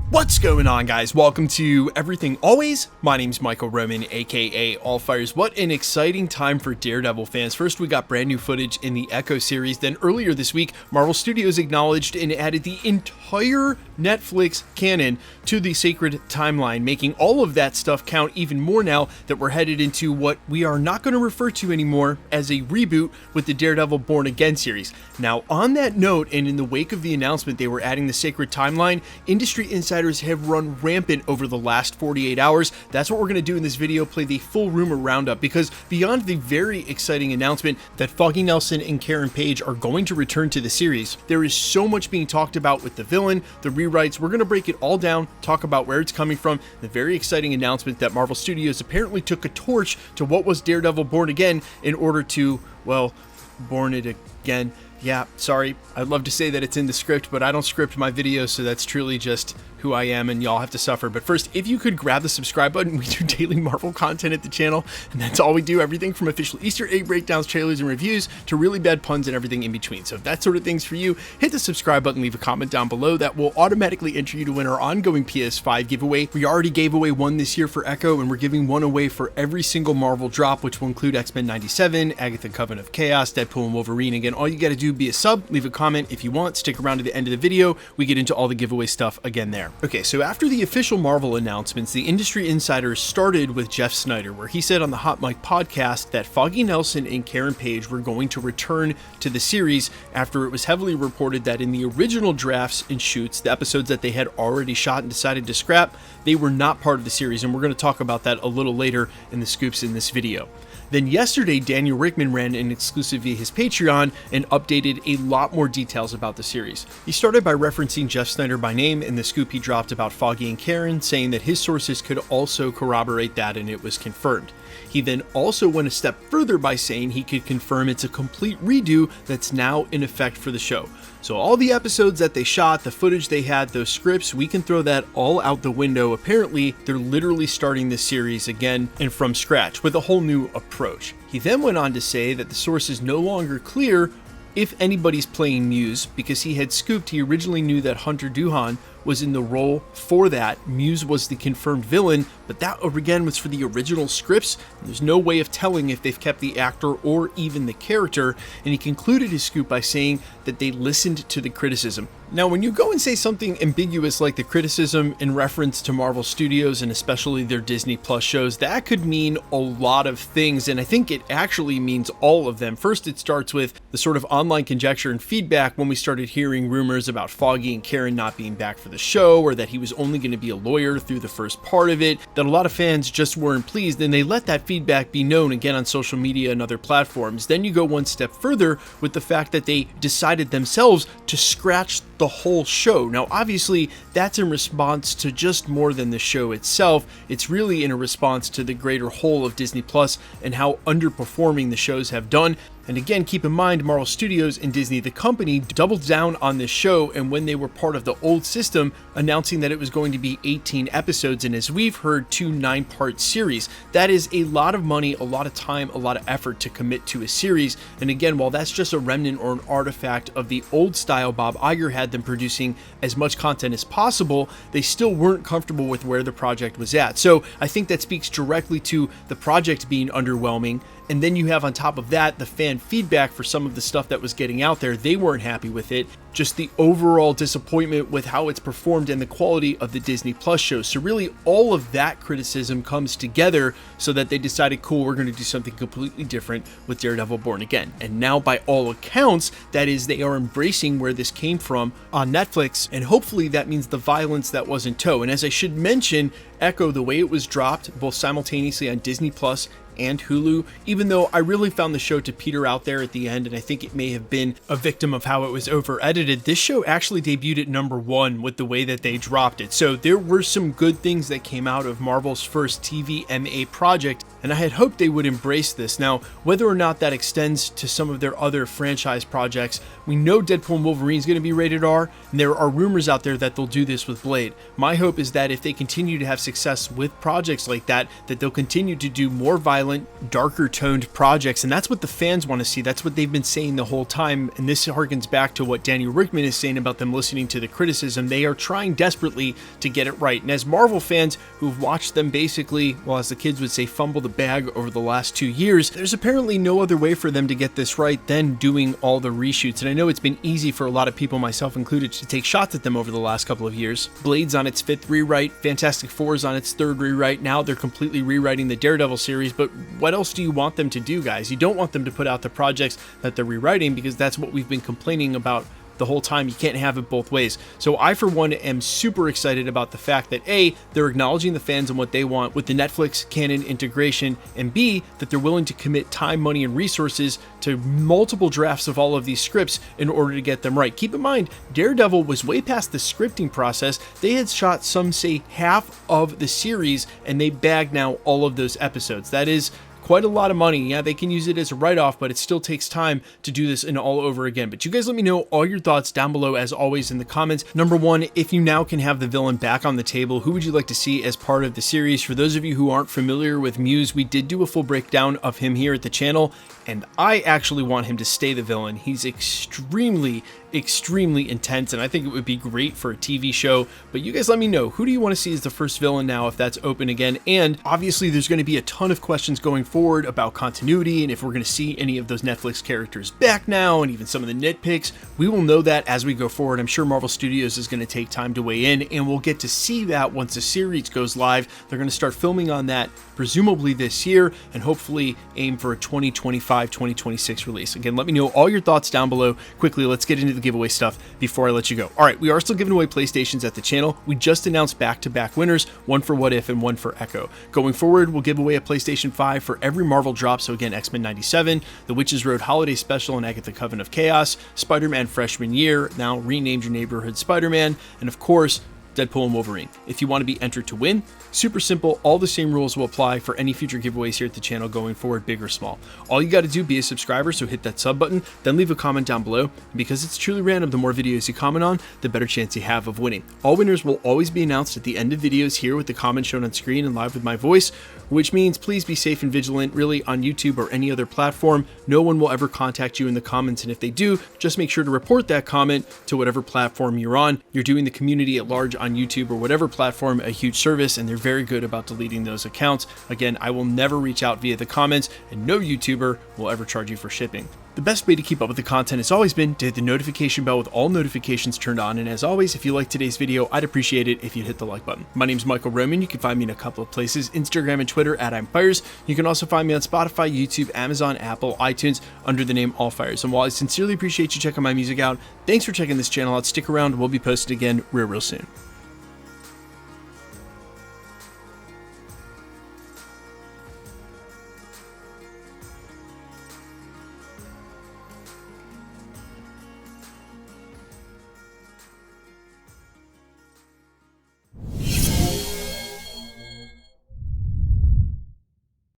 What's going on, guys? Welcome to Everything Always. My name's Michael Roman, aka Allfires. What an exciting time for Daredevil fans. First, we got brand new footage in the Echo series. Then earlier this week, Marvel Studios acknowledged and added the entire Netflix canon to the sacred timeline, making all of that stuff count even more now that we're headed into what we are not going to refer to anymore as a reboot with the Daredevil Born Again series. Now, on that note, and in the wake of the announcement they were adding the sacred timeline, industry insiders have run rampant over the last 48 hours. That's what we're going to do in this video, play the full rumor roundup, because beyond the very exciting announcement that Foggy Nelson and Karen Page are going to return to the series, there is so much being talked about with the villain, the rewrites. We're going to break it all down, talk about where it's coming from, the very exciting announcement that Marvel Studios apparently took a torch to what was Daredevil Born Again in order to, well, born it again. Yeah, sorry, I'd love to say that it's in the script, but I don't script my videos, so that's truly just who I am, and y'all have to suffer. But first, if you could grab the subscribe button, we do daily Marvel content at the channel, and that's all we do, everything from official Easter egg breakdowns, trailers, and reviews, to really bad puns and everything in between. So if that sort of thing's for you, hit the subscribe button, leave a comment down below. That will automatically enter you to win our ongoing PS5 giveaway. We already gave away one this year for Echo, and we're giving one away for every single Marvel drop, which will include X-Men 97, Agatha Coven of Chaos, Deadpool and Wolverine. Again, all you gotta do, be a sub, leave a comment if you want, stick around to the end of the video. We get into all the giveaway stuff again there. Okay, so after the official Marvel announcements, the industry insiders started with Jeff Sneider, where he said on the Hot Mic podcast that Foggy Nelson and Karen Page were going to return to the series after it was heavily reported that in the original drafts and shoots, the episodes that they had already shot and decided to scrap, they were not part of the series, and we're going to talk about that a little later in the scoops in this video. Then yesterday, Daniel Rickman ran an exclusive via his Patreon and updated a lot more details about the series. He started by referencing Jeff Sneider by name in the scoop he dropped about Foggy and Karen, saying that his sources could also corroborate that and it was confirmed. He then also went a step further by saying he could confirm it's a complete redo that's now in effect for the show. So all the episodes that they shot, the footage they had, those scripts, we can throw that all out the window. Apparently, they're literally starting this series again and from scratch with a whole new approach. He then went on to say that the source is no longer clear if anybody's playing Muse, because he had scooped he originally knew that Hunter Duhan was in the role for that. Muse was the confirmed villain, but that again was for the original scripts. There's no way of telling if they've kept the actor or even the character, and he concluded his scoop by saying that they listened to the criticism. Now, when you go and say something ambiguous like the criticism in reference to Marvel Studios and especially their Disney Plus shows, that could mean a lot of things, and I think it actually means all of them. First, it starts with the sort of online conjecture and feedback when we started hearing rumors about Foggy and Karen not being back for the show, or that he was only going to be a lawyer through the first part of it, that a lot of fans just weren't pleased, and they let that feedback be known again on social media and other platforms. Then you go one step further with the fact that they decided themselves to scratch the whole show. Now, obviously, that's in response to just more than the show itself. It's really in a response to the greater whole of Disney Plus and how underperforming the shows have done. And again, keep in mind, Marvel Studios and Disney, the company, doubled down on this show, and when they were part of the old system, announcing that it was going to be 18 episodes, and as we've heard, 2 9-part series. That is a lot of money, a lot of time, a lot of effort to commit to a series. And again, while that's just a remnant or an artifact of the old style Bob Iger had them producing as much content as possible, they still weren't comfortable with where the project was at. So I think that speaks directly to the project being underwhelming. And then you have on top of that the fan feedback for some of the stuff that was getting out there. They weren't happy with it. Just the overall disappointment with how it's performed and the quality of the Disney Plus shows. So really all of that criticism comes together so that they decided, cool, we're going to do something completely different with Daredevil Born Again. And now by all accounts, that is, they are embracing where this came from on Netflix, and hopefully that means the violence that was in tow. And as I should mention, Echo, the way it was dropped both simultaneously on Disney Plus and Hulu, even though I really found the show to peter out there at the end, and I think it may have been a victim of how it was over edited, this show actually debuted at #1 with the way that they dropped it. So there were some good things that came out of Marvel's first TVMA project, and I had hoped they would embrace this. Now, whether or not that extends to some of their other franchise projects, we know Deadpool and Wolverine is going to be rated R, and there are rumors out there that they'll do this with Blade. My hope is that if they continue to have success with projects like that, that they'll continue to do more violent, darker toned projects, and that's what the fans want to see. That's what they've been saying the whole time, and this harkens back to what Danny Rickman is saying about them listening to the criticism. They are trying desperately to get it right. And as Marvel fans who've watched them basically, well, as the kids would say, fumble the bag over the last 2 years, there's apparently no other way for them to get this right than doing all the reshoots. And I know it's been easy for a lot of people, myself included, to take shots at them over the last couple of years. Blade's on its 5th rewrite, Fantastic Four's on its 3rd rewrite. Now they're completely rewriting the Daredevil series, but what else do you want them to do, guys? You don't want them to put out the projects that they're rewriting, because that's what we've been complaining about the whole time. You can't have it both ways. So I, for one, am super excited about the fact that A, they're acknowledging the fans and what they want with the Netflix canon integration, and B, that they're willing to commit time, money, and resources to multiple drafts of all of these scripts in order to get them right. Keep in mind, Daredevil was way past the scripting process. They had shot, some say, half of the series, and they bagged now all of those episodes. That is quite a lot of money. Yeah, they can use it as a write-off, but it still takes time to do this and all over again. But you guys let me know all your thoughts down below, as always, in the comments. Number one, if you now can have the villain back on the table, who would you like to see as part of the series? For those of you who aren't familiar with Muse, we did do a full breakdown of him here at the channel, and I actually want him to stay the villain. He's extremely intense, and I think it would be great for a TV show. But you guys let me know, who do you want to see as the first villain now, if that's open again? And obviously there's going to be a ton of questions going forward about continuity, and if we're going to see any of those Netflix characters back now, and even some of the nitpicks. We will know that as we go forward. I'm sure Marvel Studios is going to take time to weigh in, and we'll get to see that once the series goes live. They're going to start filming on that presumably this year, and hopefully aim for a 2025-2026 release. Again, let me know all your thoughts down below. Quickly, let's get into the giveaway stuff before I let you go. All right, we are still giving away PlayStations at the channel. We just announced back-to-back winners, one for What If and one for Echo. Going forward, we'll give away a PlayStation 5 for every Marvel drop. So again, X-Men 97, The Witches Road Holiday Special, and Agatha Coven of Chaos, Spider-Man Freshman Year, now renamed Your Neighborhood Spider-Man, and of course, Deadpool and Wolverine. If you want to be entered to win, super simple. All the same rules will apply for any future giveaways here at the channel going forward, big or small. All you got to do, be a subscriber, so hit that sub button, then leave a comment down below. Because it's truly random, the more videos you comment on, the better chance you have of winning. All winners will always be announced at the end of videos here with the comments shown on screen and live with my voice, which means please be safe and vigilant. Really, on YouTube or any other platform, no one will ever contact you in the comments, and if they do, just make sure to report that comment to whatever platform you're on. You're doing the community at large on YouTube or whatever platform a huge service, and they're very good about deleting those accounts. Again, I will never reach out via the comments, and no YouTuber will ever charge you for shipping. The best way to keep up with the content has always been to hit the notification bell with all notifications turned on, and as always, if you liked today's video, I'd appreciate it if you'd hit the like button. My name's Michael Roman. You can find me in a couple of places, Instagram and Twitter at I'mFires. You can also find me on Spotify, YouTube, Amazon, Apple, iTunes under the name Allfires. And while I sincerely appreciate you checking my music out, thanks for checking this channel out. Stick around, we'll be posted again real soon.